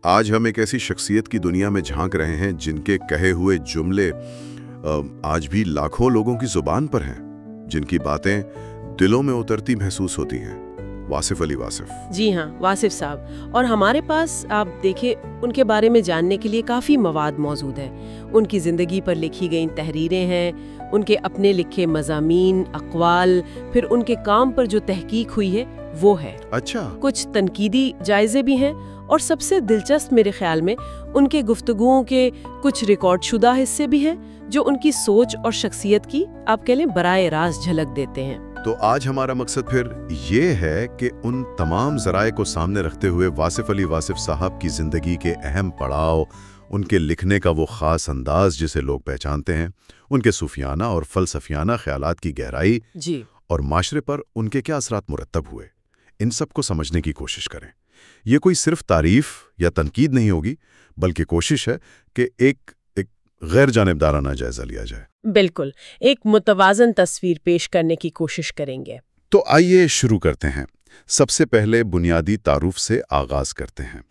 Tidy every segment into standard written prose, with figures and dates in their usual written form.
آج ہم ایک ایسی شخصیت کی دنیا میں جھانک رہے ہیں جن کے کہے ہوئے جملے آج بھی لاکھوں لوگوں کی زبان پر ہیں، جن کی باتیں دلوں میں اترتی محسوس ہوتی ہیں۔ واصف علی واصف۔ جی ہاں، واصف صاحب، اور ہمارے پاس آپ دیکھیں ان کے بارے میں جاننے کے لیے کافی مواد موجود ہے۔ ان کی زندگی پر لکھی گئی تحریریں ہیں، ان کے اپنے لکھے مضامین، اقوال، پھر ان کے کام پر جو تحقیق ہوئی ہے وہ ہے۔ اچھا۔ کچھ تنقیدی جائزے بھی ہیں، اور سب سے دلچسپ میرے خیال میں ان کے گفتگوؤں کے کچھ ریکارڈ شدہ حصے بھی ہیں جو ان کی سوچ اور شخصیت کی آپ کہہ لیں براہ راست جھلک دیتے ہیں۔ تو آج ہمارا مقصد پھر یہ ہے کہ ان تمام ذرائع کو سامنے رکھتے ہوئے واصف علی واصف صاحب کی زندگی کے اہم پڑاؤ، ان کے لکھنے کا وہ خاص انداز جسے لوگ پہچانتے ہیں، ان کے صوفیانہ اور فلسفیانہ خیالات کی گہرائی جی، اور معاشرے پر ان کے کیا اثرات مرتب ہوئے، ان سب کو سمجھنے کی کوشش کریں۔ یہ کوئی صرف تعریف یا تنقید نہیں ہوگی، بلکہ کوشش ہے کہ ایک غیر جانبدارانہ جائزہ لیا جائے۔ بالکل، ایک متوازن تصویر پیش کرنے کی کوشش کریں گے۔ تو آئیے شروع کرتے ہیں۔ سب سے پہلے بنیادی تعارف سے آغاز کرتے ہیں۔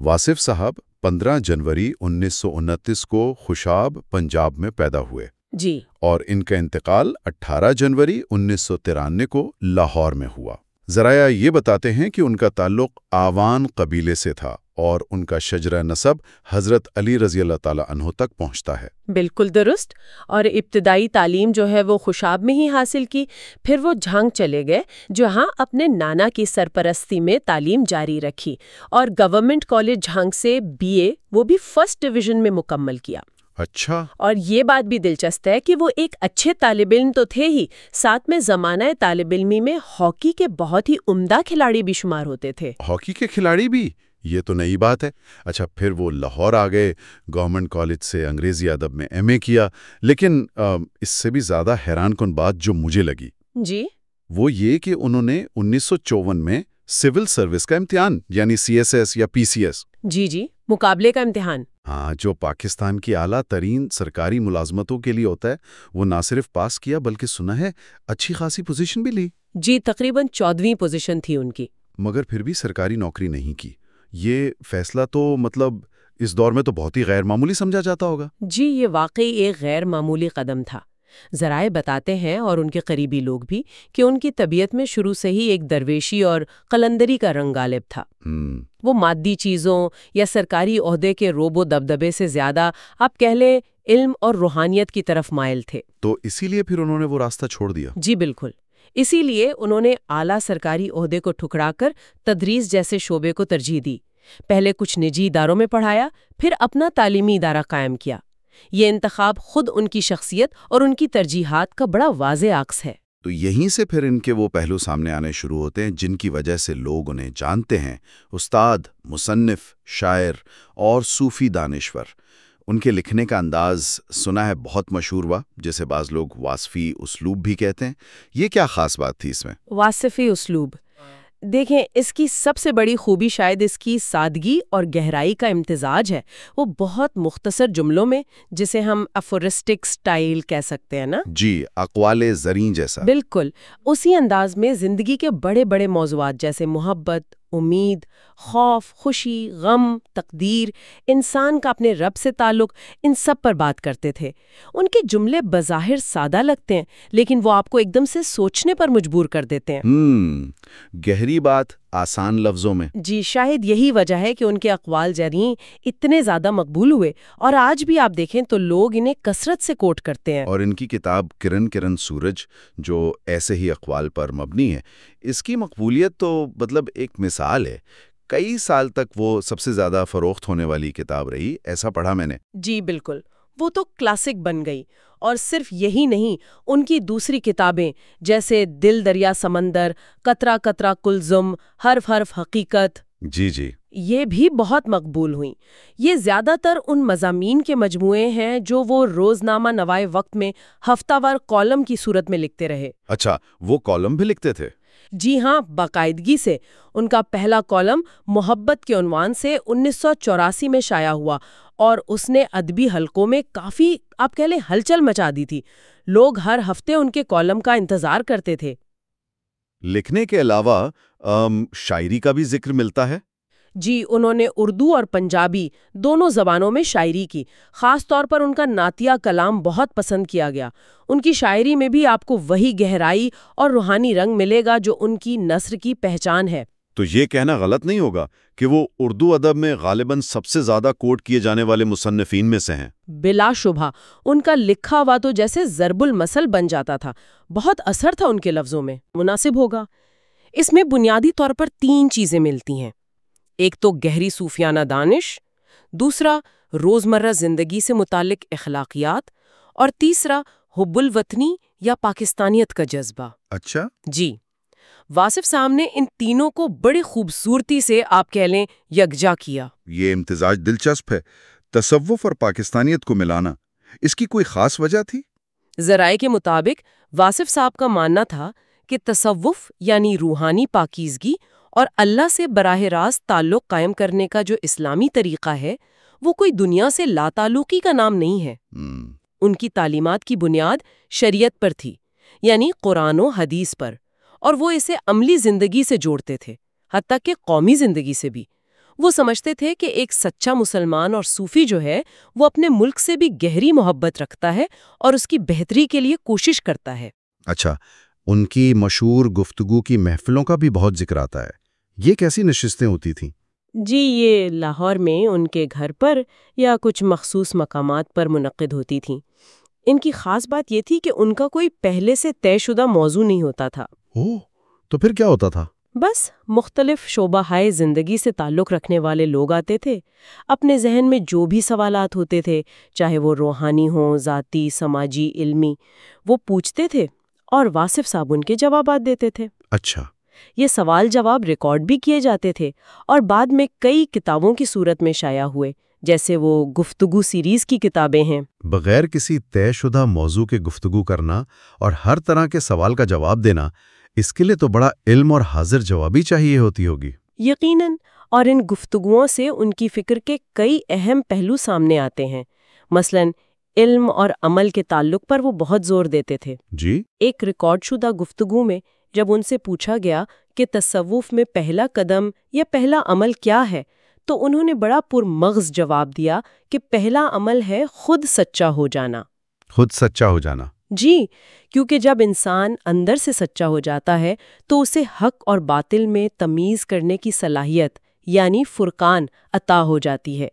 واصف صاحب 15 جنوری 1929 کو خوشاب، پنجاب میں پیدا ہوئے۔ جی۔ اور ان کا انتقال 18 جنوری 1993 کو لاہور میں ہوا۔ ذرائع یہ بتاتے ہیں کہ ان کا تعلق آوان قبیلے سے تھا اور ان کا شجرہ نسب حضرت علی رضی اللہ تعالیٰ عنہ تک پہنچتا ہے۔ بالکل درست۔ اور ابتدائی تعلیم جو ہے وہ خوشاب میں ہی حاصل کی، پھر وہ جھانگ چلے گئے جہاں اپنے نانا کی سرپرستی میں تعلیم جاری رکھی اور گورنمنٹ کالج جھانگ سے BA وہ بھی فرسٹ ڈویژن میں مکمل کیا۔ اچھا۔ اور یہ بات بھی دلچسپ ہے کہ وہ ایک اچھے طالب علم تو تھے ہی، ساتھ میں زمانہ طالب علمی میں ہاکی کے بہت ہی عمدہ کھلاڑی بھی شمار ہوتے تھے۔ ہاکی کے کھلاڑی بھی؟ یہ تو نئی بات ہے۔ اچھا، پھر وہ لاہور آ گئے، گورنمنٹ کالج سے انگریزی ادب میں MA کیا، لیکن اس سے بھی زیادہ حیران کن بات جو مجھے لگی جی، وہ یہ کہ انہوں نے 1954 میں سول سروس کا امتحان یعنی CSS یا PCS، جی، مقابلے کا امتحان، ہاں، جو پاکستان کی اعلیٰ ترین سرکاری ملازمتوں کے لیے ہوتا ہے، وہ نہ صرف پاس کیا بلکہ سنا ہے اچھی خاصی پوزیشن بھی لی۔ جی، تقریباً 14ویں پوزیشن تھی ان کی۔ مگر پھر بھی سرکاری نوکری نہیں کی۔ یہ فیصلہ تو مطلب اس دور میں تو بہت ہی غیر معمولی سمجھا جاتا ہوگا۔ جی، یہ واقعی ایک غیر معمولی قدم تھا۔ ذرائع بتاتے ہیں اور ان کے قریبی لوگ بھی کہ ان کی طبیعت میں شروع سے ہی ایک درویشی اور قلندری کا رنگ غالب تھا۔ وہ مادی چیزوں یا سرکاری عہدے کے روب و دبدبے سے زیادہ آپ کہہ لیں علم اور روحانیت کی طرف مائل تھے۔ تو اسی لیے پھر انہوں نے وہ راستہ چھوڑ دیا۔ جی بالکل، اسی لیے انہوں نے اعلیٰ سرکاری عہدے کو ٹھکرا کر تدریس جیسے شعبے کو ترجیح دی۔ پہلے کچھ نجی اداروں میں پڑھایا، پھر اپنا تعلیمی ادارہ قائم کیا۔ یہ انتخاب خود ان کی شخصیت اور ان کی ترجیحات کا بڑا واضح عکس ہے۔ تو یہیں سے پھر ان کے وہ پہلو سامنے آنے شروع ہوتے ہیں جن کی وجہ سے لوگ انہیں جانتے ہیں، استاد، مصنف، شاعر اور صوفی دانشور۔ ان کے لکھنے کا انداز سنا ہے بہت مشہور ہوا، جسے بعض لوگ واصفی اسلوب بھی کہتے ہیں۔ یہ کیا خاص بات تھی اس میں؟ واصفی اسلوب، دیکھیں اس کی سب سے بڑی خوبی شاید اس کی سادگی اور گہرائی کا امتزاج ہے۔ وہ بہت مختصر جملوں میں، جسے ہم افورسٹک سٹائل کہہ سکتے ہیں نا، جی، اقوال زریں جیسا، بالکل اسی انداز میں زندگی کے بڑے بڑے موضوعات جیسے محبت، امید، خوف، خوشی، غم، تقدیر، انسان کا اپنے رب سے تعلق، ان سب پر بات کرتے تھے۔ ان کے جملے بظاہر سادہ لگتے ہیں لیکن وہ آپ کو ایک دم سے سوچنے پر مجبور کر دیتے ہیں۔ گہری بات آسان لفظوں میں۔ جی، شاید یہی وجہ ہے کہ ان کے اقوال جریں اتنے زیادہ مقبول ہوئے، اور آج بھی آپ دیکھیں تو لوگ انہیں کثرت سے کوٹ کرتے ہیں۔ اور ان کی کتاب کرن کرن سورج جو ایسے ہی اقوال پر مبنی ہے، اس کی مقبولیت تو مطلب ایک مثال ہے۔ کئی سال تک وہ سب سے زیادہ فروخت ہونے والی کتاب رہی، ایسا پڑھا میں نے۔ جی بالکل، وہ تو کلاسک بن گئی۔ اور صرف یہی نہیں، ان کی دوسری کتابیں جیسے دل دریا سمندر، قطرہ قطرہ کلزم، حرف حرف حقیقت، جی، یہ بھی بہت مقبول ہوئیں۔ یہ زیادہ تر ان مضامین کے مجموعے ہیں جو وہ روزنامہ نوائے وقت میں ہفتہ وار کالم کی صورت میں لکھتے رہے۔ اچھا، وہ کالم بھی لکھتے تھے؟ جی ہاں، باقاعدگی سے۔ ان کا پہلا کالم محبت کے عنوان سے 1984 میں شائع ہوا اور اس نے ادبی حلقوں میں کافی آپ کہہ لیں ہلچل مچا دی تھی۔ لوگ ہر ہفتے ان کے کالم کا انتظار کرتے تھے۔ لکھنے کے علاوہ شاعری کا بھی ذکر ملتا ہے؟ جی، انہوں نے اردو اور پنجابی دونوں زبانوں میں شاعری کی. خاص طور پر ان کا نعتیہ کلام بہت پسند کیا گیا. ان کی شاعری میں بھی آپ کو وہی گہرائی اور روحانی رنگ ملے گا جو ان کی نثر کی پہچان ہے. تو یہ کہنا غلط نہیں ہوگا کہ وہ اردو ادب میں غالباً سب سے زیادہ کوٹ کیے جانے والے مصنفین میں سے ہیں. بلا شبہ ان کا لکھا ہوا تو جیسے ضرب المثل بن جاتا تھا. بہت اثر تھا ان کے لفظوں میں. مناسب ہوگا. اس میں بنیادی طور پر 3 چیزیں ملتی ہیں. ایک تو گہری صوفیانہ دانش، دوسرا روزمرہ زندگی سے متعلق اخلاقیات، اور تیسرا حب الوطنی یا پاکستانیت کا جذبہ. اچھا. جی، واصف صاحب نے ان تینوں کو بڑی خوبصورتی سے آپ کہہ لیں یکجا کیا. یہ امتزاج دلچسپ ہے. تصوف اور پاکستانیت کو ملانا، اس کی کوئی خاص وجہ تھی؟ ذرائع کے مطابق واصف صاحب کا ماننا تھا کہ تصوف یعنی روحانی پاکیزگی اور اللہ سے براہ راست تعلق قائم کرنے کا جو اسلامی طریقہ ہے وہ کوئی دنیا سے لا تعلقی کا نام نہیں ہے. ان کی تعلیمات کی بنیاد شریعت پر تھی، یعنی قرآن و حدیث پر، اور وہ اسے عملی زندگی سے جوڑتے تھے، حتیٰ کہ قومی زندگی سے بھی. وہ سمجھتے تھے کہ ایک سچا مسلمان اور صوفی جو ہے وہ اپنے ملک سے بھی گہری محبت رکھتا ہے اور اس کی بہتری کے لیے کوشش کرتا ہے. اچھا، ان کی مشہور گفتگو کی محفلوں کا بھی بہت ذکر آتا ہے. یہ کیسی نشستیں ہوتی تھیں؟ جی، یہ لاہور میں ان کے گھر پر یا کچھ مخصوص مقامات پر منعقد ہوتی تھیں. ان کی خاص بات یہ تھی کہ ان کا کوئی پہلے سے طے شدہ موضوع نہیں ہوتا تھا. اوہ، تو پھر کیا ہوتا تھا؟ بس مختلف شعبہ ہائے زندگی سے تعلق رکھنے والے لوگ آتے تھے. اپنے ذہن میں جو بھی سوالات ہوتے تھے، چاہے وہ روحانی ہوں، ذاتی، سماجی، علمی، وہ پوچھتے تھے اور واصف صاحب ان کے جوابات دیتے تھے. اچھا. یہ سوال جواب ریکارڈ بھی کیے جاتے تھے اور بعد میں کئی کتابوں کی صورت میں شائع ہوئے، جیسے وہ گفتگو سیریز کی کتابیں ہیں. بغیر کسی طے شدہ موضوع کے گفتگو کرنا اور ہر طرح کے سوال کا جواب دینا، اس کے لیے تو بڑا علم اور حاضر جوابی چاہیے ہوتی ہوگی. یقیناً. اور ان گفتگوؤں سے ان کی فکر کے کئی اہم پہلو سامنے آتے ہیں. مثلاً علم اور عمل کے تعلق پر وہ بہت زور دیتے تھے. جی. ایک ریکارڈ شدہ گفتگو میں جب ان سے پوچھا گیا کہ تصوف میں پہلا قدم یا پہلا عمل کیا ہے، تو انہوں نے بڑا پرمغز جواب دیا کہ پہلا عمل ہے خود سچا ہو جانا. خود سچا ہو جانا. جی، کیونکہ جب انسان اندر سے سچا ہو جاتا ہے تو اسے حق اور باطل میں تمیز کرنے کی صلاحیت یعنی فرقان عطا ہو جاتی ہے.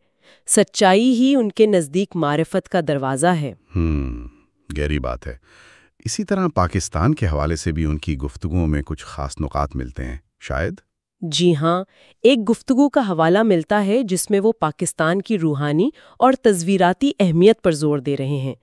سچائی ہی ان کے نزدیک معرفت کا دروازہ ہے. گہری بات ہے. اسی طرح پاکستان کے حوالے سے بھی ان کی گفتگوؤں میں کچھ خاص نکات ملتے ہیں شاید. جی ہاں، ایک گفتگو کا حوالہ ملتا ہے جس میں وہ پاکستان کی روحانی اور تصویراتی اہمیت پر زور دے رہے ہیں.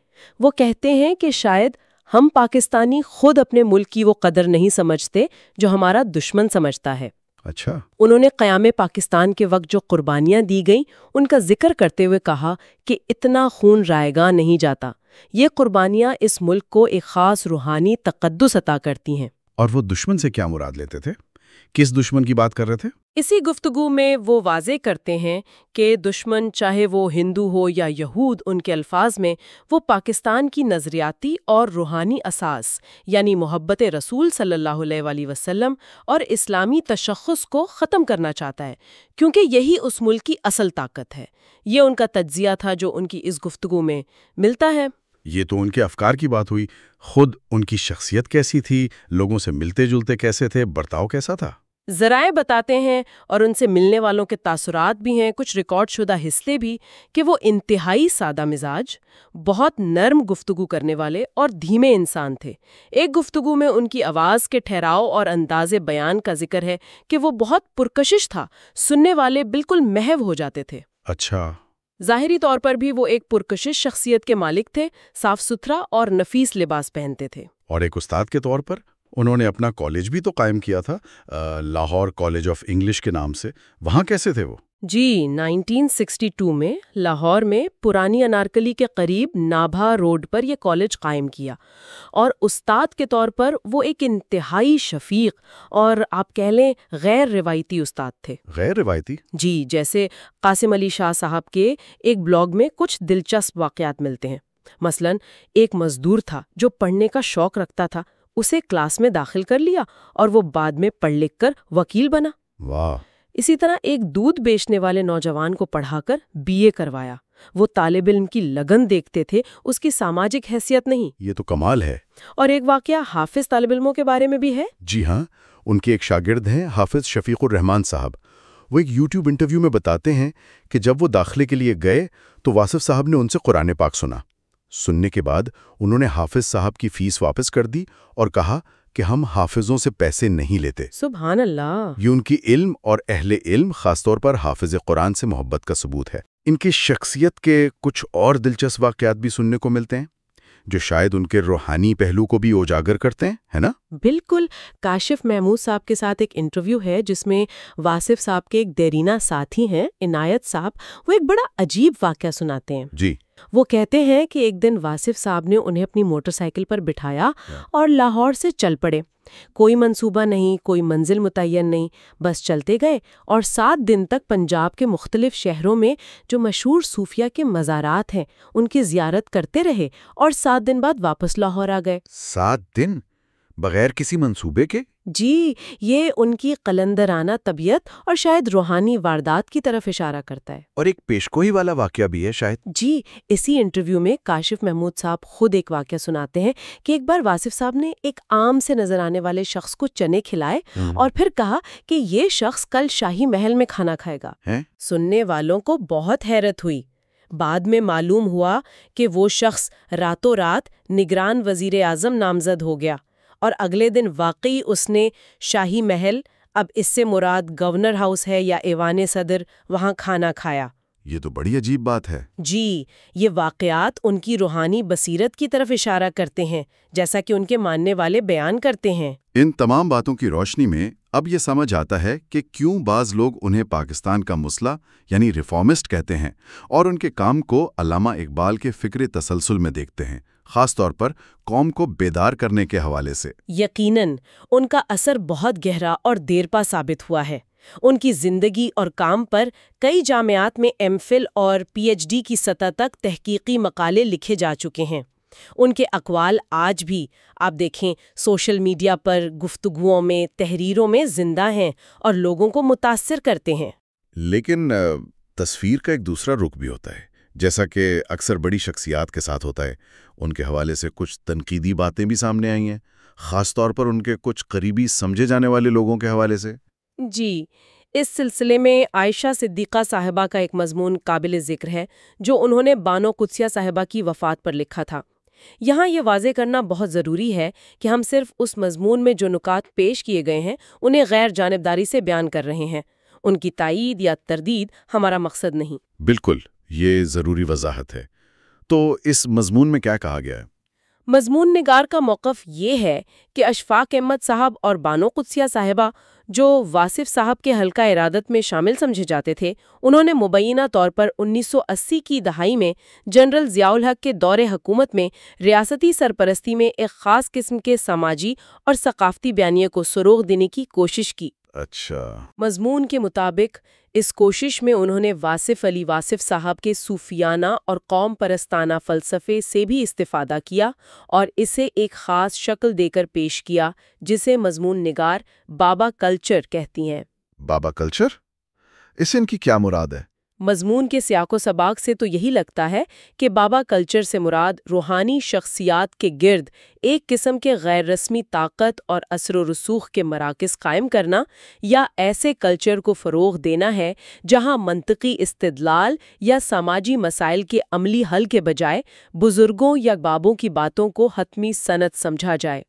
وہ کہتے ہیں کہ شاید ہم پاکستانی خود اپنے ملک کی وہ قدر نہیں سمجھتے جو ہمارا دشمن سمجھتا ہے. اچھا. انہوں نے قیام پاکستان کے وقت جو قربانیاں دی گئیں ان کا ذکر کرتے ہوئے کہا کہ اتنا خون رائیگاں نہیں جاتا. یہ قربانیاں اس ملک کو ایک خاص روحانی تقدس عطا کرتی ہیں. اور وہ دشمن سے کیا مراد لیتے تھے؟ کس دشمن کی بات کر رہے تھے؟ اسی گفتگو میں وہ واضح کرتے ہیں کہ دشمن چاہے وہ ہندو ہو یا یہود، ان کے الفاظ میں وہ پاکستان کی نظریاتی اور روحانی اساس یعنی محبت رسول صلی اللہ علیہ وآلہ وسلم اور اسلامی تشخص کو ختم کرنا چاہتا ہے، کیونکہ یہی اس ملک کی اصل طاقت ہے. یہ ان کا تجزیہ تھا جو ان کی اس گفتگو میں ملتا ہے. یہ تو ان کے افکار کی بات ہوئی. خود ان کی شخصیت کیسی تھی؟ لوگوں سے ملتے جلتے کیسے تھے؟ برتاؤ کیسا تھا؟ ذرائع بتاتے ہیں اور ان سے ملنے والوں کے تاثرات بھی ہیں، کچھ ریکارڈ شدہ حصے بھی، کہ وہ انتہائی سادہ مزاج، بہت نرم گفتگو کرنے والے اور دھیمے انسان تھے. ایک گفتگو میں ان کی آواز کے ٹھہراؤ اور انداز بیان کا ذکر ہے کہ وہ بہت پرکشش تھا، سننے والے بالکل محو ہو جاتے تھے. اچھا. ظاہری طور پر بھی وہ ایک پرکشش شخصیت کے مالک تھے، صاف ستھرا اور نفیس لباس پہنتے تھے. اور ایک استاد کے طور پر انہوں نے اپنا کالج بھی تو قائم کیا تھا، لاہور کالج آف انگلش کے نام سے. وہاں کیسے تھے وہ؟ جی، 1962 میں لاہور میں پرانی انارکلی کے قریب نابھا روڈ پر یہ کالج قائم کیا، اور استاد کے طور پر وہ ایک انتہائی شفیق اور آپ کہہ لیں غیر روایتی استاد تھے. غیر روایتی؟ جی، جیسے قاسم علی شاہ صاحب کے ایک بلاگ میں کچھ دلچسپ واقعات ملتے ہیں. مثلاً ایک مزدور تھا جو پڑھنے کا شوق رکھتا تھا، اسے کلاس میں داخل کر لیا اور وہ بعد میں پڑھ لکھ کر وکیل بنا. واہ. اسی طرح ایک دودھ بیچنے والے نوجوان کو پڑھا کر BA کروایا۔ وہ طالب علم کی لگن دیکھتے تھے، اس کی سماجک حیثیت نہیں۔ یہ تو کمال ہے۔ اور ایک واقعہ حافظ طالب علموں کے بارے میں بھی ہے۔ جی ہاں، ان کے ایک شاگرد ہیں حافظ شفیق الرحمان صاحب۔ وہ ایک یوٹیوب انٹرویو میں بتاتے ہیں کہ جب وہ داخلے کے لیے گئے تو واصف صاحب نے ان سے قرآن پاک سنا۔ سننے کے بعد انہوں نے حافظ صاحب کی فیس واپس کر دی اور کہا کہ ہم حافظوں سے پیسے نہیں لیتے۔ سبحان اللہ! یہ ان کی علم اور اہل علم، خاص طور پر حافظ قرآن سے محبت کا ثبوت ہے۔ ان کی شخصیت کے کچھ اور دلچسپ واقعات بھی سننے کو ملتے ہیں جو شاید ان کے روحانی پہلو کو بھی اجاگر کرتے ہیں، ہے نا؟ بالکل۔ کاشف محمود صاحب کے ساتھ ایک انٹرویو ہے جس میں واصف صاحب کے ایک دیرینہ ساتھی ہیں عنایت صاحب، وہ ایک بڑا عجیب واقعہ سناتے ہیں۔ جی۔ وہ کہتے ہیں کہ ایک دن واصف صاحب نے انہیں اپنی موٹر سائیکل پر بٹھایا اور لاہور سے چل پڑے۔ کوئی منصوبہ نہیں، کوئی منزل متعین نہیں، بس چلتے گئے اور 7 دن تک پنجاب کے مختلف شہروں میں جو مشہور صوفیہ کے مزارات ہیں ان کی زیارت کرتے رہے اور 7 دن بعد واپس لاہور آ گئے۔ 7 دن بغیر کسی منصوبے کے؟ جی، یہ ان کی قلندرانہ طبیعت اور شاید روحانی واردات کی طرف اشارہ کرتا ہے۔ اور ایک پیشگوئی والا واقعہ بھی ہے شاید۔ جی، اسی انٹرویو میں کاشف محمود صاحب خود ایک واقعہ سناتے ہیں کہ ایک بار واصف صاحب نے ایک عام سے نظر آنے والے شخص کو چنے کھلائے اور پھر کہا کہ یہ شخص کل شاہی محل میں کھانا کھائے گا۔ سننے والوں کو بہت حیرت ہوئی۔ بعد میں معلوم ہوا کہ وہ شخص راتوں رات نگران وزیر اعظم نامزد ہو گیا اور اگلے دن واقعی اس نے شاہی محل، اب اس سے مراد گورنر ہاؤس ہے یا ایوان صدر، وہاں کھانا کھایا۔ یہ تو بڑی عجیب بات ہے۔ جی، یہ واقعات ان کی روحانی بصیرت کی طرف اشارہ کرتے ہیں، جیسا کہ ان کے ماننے والے بیان کرتے ہیں۔ ان تمام باتوں کی روشنی میں اب یہ سمجھ آتا ہے کہ کیوں بعض لوگ انہیں پاکستان کا مسلح یعنی ریفارمسٹ کہتے ہیں اور ان کے کام کو علامہ اقبال کے فکر تسلسل میں دیکھتے ہیں، خاص طور پر قوم کو بیدار کرنے کے حوالے سے۔ یقیناً ان کا اثر بہت گہرا اور دیرپا ثابت ہوا ہے۔ ان کی زندگی اور کام پر کئی جامعات میں MPhil اور PhD کی سطح تک تحقیقی مقالے لکھے جا چکے ہیں۔ ان کے اقوال آج بھی آپ دیکھیں سوشل میڈیا پر، گفتگوؤں میں، تحریروں میں زندہ ہیں اور لوگوں کو متاثر کرتے ہیں۔ لیکن تصویر کا ایک دوسرا رخ بھی ہوتا ہے، جیسا کہ اکثر بڑی شخصیات کے ساتھ ہوتا ہے۔ ان کے حوالے سے کچھ تنقیدی باتیں بھی سامنے آئی ہیں، خاص طور پر ان کے کچھ قریبی سمجھے جانے والے لوگوں کے حوالے سے۔ جی، اس سلسلے میں عائشہ صدیقہ صاحبہ کا ایک مضمون قابل ذکر ہے جو انہوں نے بانو قدسیہ صاحبہ کی وفات پر لکھا تھا۔ یہاں یہ واضح کرنا بہت ضروری ہے کہ ہم صرف اس مضمون میں جو نکات پیش کیے گئے ہیں انہیں غیر جانبداری سے بیان کر رہے ہیں، ان کی تائید یا تردید ہمارا مقصد نہیں۔ بالکل، یہ ضروری وضاحت ہے۔ تو اس مضمون میں کیا کہا گیا ہے؟ مضمون نگار کا موقف یہ ہے کہ اشفاق احمد صاحب اور بانو قدسیہ صاحبہ جو واصف صاحب کے حلقہ ارادت میں شامل سمجھے جاتے تھے، انہوں نے مبینہ طور پر 1980 کی دہائی میں جنرل ضیاء الحق کے دور حکومت میں ریاستی سرپرستی میں ایک خاص قسم کے سماجی اور ثقافتی بیانیے کو فروغ دینے کی کوشش کی۔ اچھا۔ مضمون کے مطابق اس کوشش میں انہوں نے واصف علی واصف صاحب کے صوفیانہ اور قوم پرستانہ فلسفے سے بھی استفادہ کیا اور اسے ایک خاص شکل دے کر پیش کیا جسے مضمون نگار بابا کلچر کہتی ہیں۔ بابا کلچر؟ اس سے ان کی کیا مراد ہے؟ مضمون کے سیاق و سباق سے تو یہی لگتا ہے کہ بابا کلچر سے مراد روحانی شخصیات کے گرد ایک قسم کے غیر رسمی طاقت اور اثر و رسوخ کے مراکز قائم کرنا یا ایسے کلچر کو فروغ دینا ہے جہاں منطقی استدلال یا سماجی مسائل کے عملی حل کے بجائے بزرگوں یا بابوں کی باتوں کو حتمی سند سمجھا جائے۔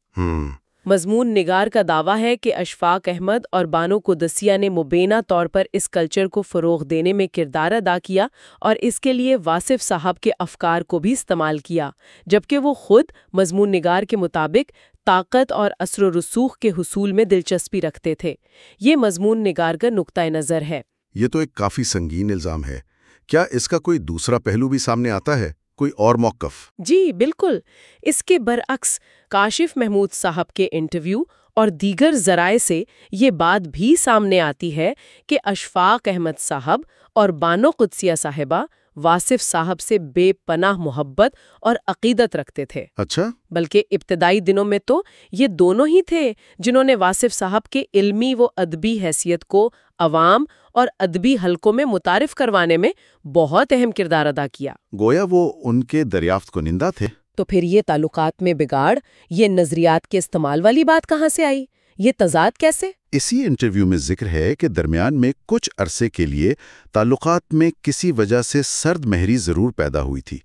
مضمون نگار کا دعویٰ ہے کہ اشفاق احمد اور بانو قدسیہ نے مبینہ طور پر اس کلچر کو فروغ دینے میں کردار ادا کیا اور اس کے لیے واصف صاحب کے افکار کو بھی استعمال کیا، جبکہ وہ خود مضمون نگار کے مطابق طاقت اور اثر و رسوخ کے حصول میں دلچسپی رکھتے تھے۔ یہ مضمون نگار کا نقطۂ نظر ہے۔ یہ تو ایک کافی سنگین الزام ہے۔ کیا اس کا کوئی دوسرا پہلو بھی سامنے آتا ہے، کوئی اور موقف؟ جی بالکل، اس کے برعکس کاشف محمود صاحب کے انٹرویو اور دیگر ذرائع سے یہ بات بھی سامنے آتی ہے کہ اشفاق احمد صاحب اور بانو قدسیہ صاحبہ واصف صاحب سے بے پناہ محبت اور عقیدت رکھتے تھے۔ اچھا، بلکہ ابتدائی دنوں میں تو یہ دونوں ہی تھے جنہوں نے واصف صاحب کے علمی و ادبی حیثیت کو عوام اور ادبی حلقوں میں متعارف کروانے میں بہت اہم کردار ادا کیا۔ گویا وہ ان کے دریافت کنندہ تھے۔ تو پھر یہ تعلقات میں بگاڑ، یہ نظریات کے استعمال والی بات کہاں سے آئی؟ یہ تضاد کیسے؟ اسی انٹرویو میں ذکر ہے کہ درمیان میں کچھ عرصے کے لیے تعلقات میں کسی وجہ سے سرد مہری ضرور پیدا ہوئی تھی۔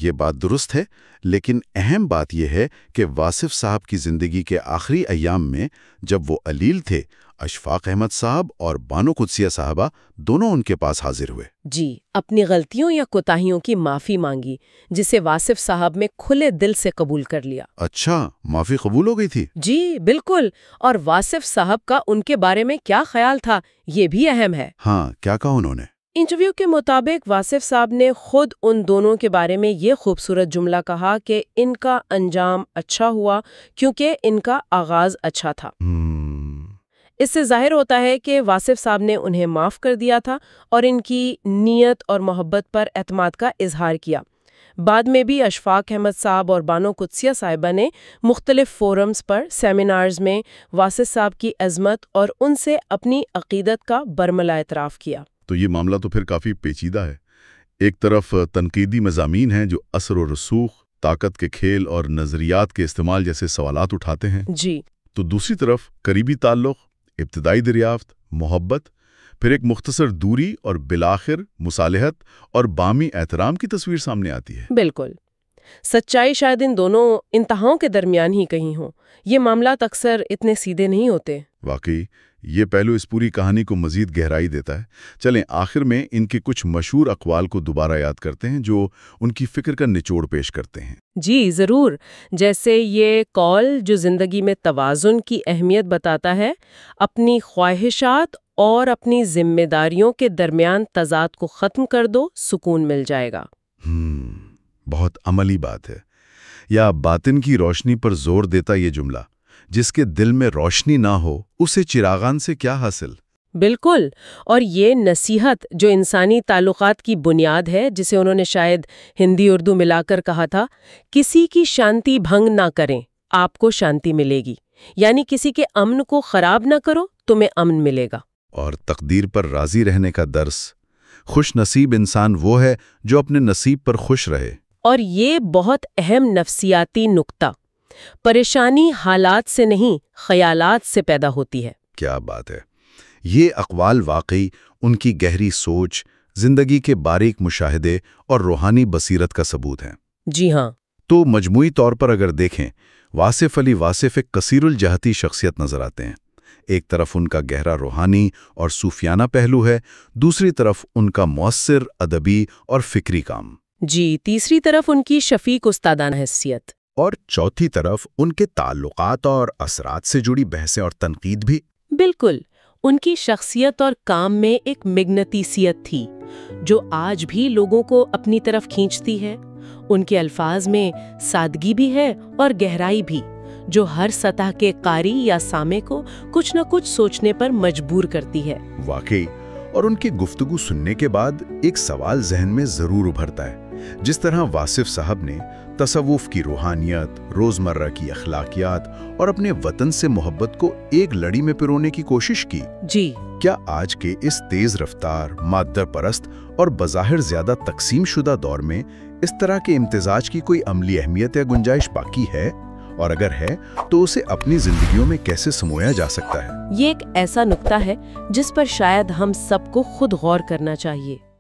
یہ بات درست ہے، لیکن اہم بات یہ ہے کہ واصف صاحب کی زندگی کے آخری ایام میں جب وہ علیل تھے، اشفاق احمد صاحب اور بانو قدسیہ صاحبہ دونوں ان کے پاس حاضر ہوئے۔ جی، اپنی غلطیوں یا کوتاہیوں کی معافی مانگی، جسے واصف صاحب نے کھلے دل سے قبول کر لیا۔ اچھا، معافی قبول ہو گئی تھی؟ جی بالکل، اور واصف صاحب کا ان کے بارے میں کیا خیال تھا یہ بھی اہم ہے۔ ہاں، کیا کہا انہوں نے؟ انٹرویو کے مطابق واصف صاحب نے خود ان دونوں کے بارے میں یہ خوبصورت جملہ کہا کہ ان کا انجام اچھا ہوا کیونکہ ان کا آغاز اچھا تھا۔ اس سے ظاہر ہوتا ہے کہ واصف صاحب نے انہیں معاف کر دیا تھا اور ان کی نیت اور محبت پر اعتماد کا اظہار کیا۔ بعد میں بھی اشفاق احمد صاحب اور بانو قدسیہ صاحبہ نے مختلف فورمز پر سیمینارز میں واصف صاحب کی عظمت اور ان سے اپنی عقیدت کا برملا اعتراف کیا۔ تو یہ معاملہ تو پھر کافی پیچیدہ ہے۔ ایک طرف تنقیدی مضامین ہیں جو اثر و رسوخ، طاقت کے کھیل اور نظریات کے استعمال جیسے سوالات اٹھاتے ہیں، جی، تو دوسری طرف قریبی تعلق، ابتدائی دریافت، محبت، پھر ایک مختصر دوری اور بالآخر مصالحت اور باہمی احترام کی تصویر سامنے آتی ہے۔ بالکل، سچائی شاید ان دونوں انتہاؤں کے درمیان ہی کہیں ہو۔ یہ معاملات اکثر اتنے سیدھے نہیں ہوتے۔ واقعی یہ پہلو اس پوری کہانی کو مزید گہرائی دیتا ہے۔ چلیں آخر میں ان کے کچھ مشہور اقوال کو دوبارہ یاد کرتے ہیں جو ان کی فکر کا نچوڑ پیش کرتے ہیں۔ جی ضرور، جیسے یہ قول جو زندگی میں توازن کی اہمیت بتاتا ہے، اپنی خواہشات اور اپنی ذمہ داریوں کے درمیان تضاد کو ختم کر دو، سکون مل جائے گا۔ بہت عملی بات ہے۔ یا باطن کی روشنی پر زور دیتا یہ جملہ، جس کے دل میں روشنی نہ ہو اسے چراغان سے کیا حاصل؟ بالکل، اور یہ نصیحت جو انسانی تعلقات کی بنیاد ہے، جسے انہوں نے شاید ہندی اردو ملا کر کہا تھا، کسی کی شانتی بھنگ نہ کریں، آپ کو شانتی ملے گی، یعنی کسی کے امن کو خراب نہ کرو، تمہیں امن ملے گا۔ اور تقدیر پر راضی رہنے کا درس، خوش نصیب انسان وہ ہے جو اپنے نصیب پر خوش رہے۔ اور یہ بہت اہم نفسیاتی نکتہ، پریشانی حالات سے نہیں، خیالات سے پیدا ہوتی ہے۔ کیا بات ہے! یہ اقوال واقعی ان کی گہری سوچ، زندگی کے باریک مشاہدے اور روحانی بصیرت کا ثبوت ہیں۔ جی ہاں۔ تو مجموعی طور پر اگر دیکھیں، واصف علی واصف ایک کثیر الجہتی شخصیت نظر آتے ہیں۔ ایک طرف ان کا گہرا روحانی اور صوفیانہ پہلو ہے، دوسری طرف ان کا مؤثر ادبی اور فکری کام۔ جی، تیسری طرف ان کی شفیق استادانہ حیثیت۔ اور چوتھی طرف ان کے تعلقات اور اثرات سے جڑی بحثیں اور تنقید بھی۔ بالکل، ان کی شخصیت اور کام میں ایک مغناطیسیت تھی جو آج بھی لوگوں کو اپنی طرف کھینچتی ہے۔ ان کے الفاظ میں سادگی بھی ہے اور گہرائی بھی، جو ہر سطح کے قاری یا سامع کو کچھ نہ کچھ سوچنے پر مجبور کرتی ہے۔ واقعی، اور ان کی گفتگو سننے کے بعد ایک سوال ذہن میں ضرور ابھرتا ہے۔ جس طرح واصف صاحب نے تصوف کی روحانیت، روزمرہ کی اخلاقیات اور اپنے وطن سے محبت کو ایک لڑی میں پرونے کی کوشش کی، جی، کیا آج کے اس تیز رفتار، مادہ پرست اور بظاہر زیادہ تقسیم شدہ دور میں اس طرح کے امتزاج کی کوئی عملی اہمیت یا گنجائش باقی ہے؟ اور اگر ہے تو اسے اپنی زندگیوں میں کیسے سمویا جا سکتا ہے؟ یہ ایک ایسا نقطہ ہے جس پر شاید ہم سب کو خود غور کرنا چاہیے۔